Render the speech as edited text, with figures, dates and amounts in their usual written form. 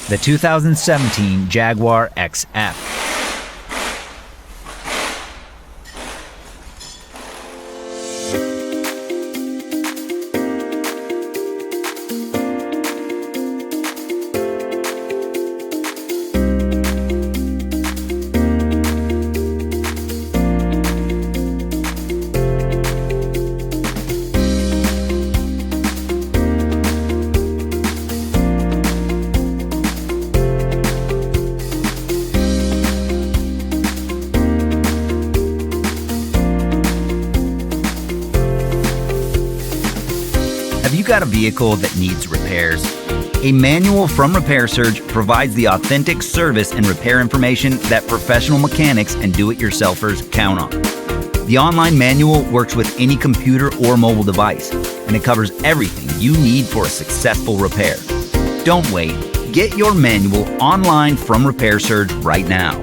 the 2017 Jaguar XF. Have you got a vehicle that needs repairs? A manual from Repair Surge provides the authentic service and repair information that professional mechanics and do-it-yourselfers count on. The online manual works with any computer or mobile device, and it covers everything you need for a successful repair. Don't wait. Get your manual online from Repair Surge right now.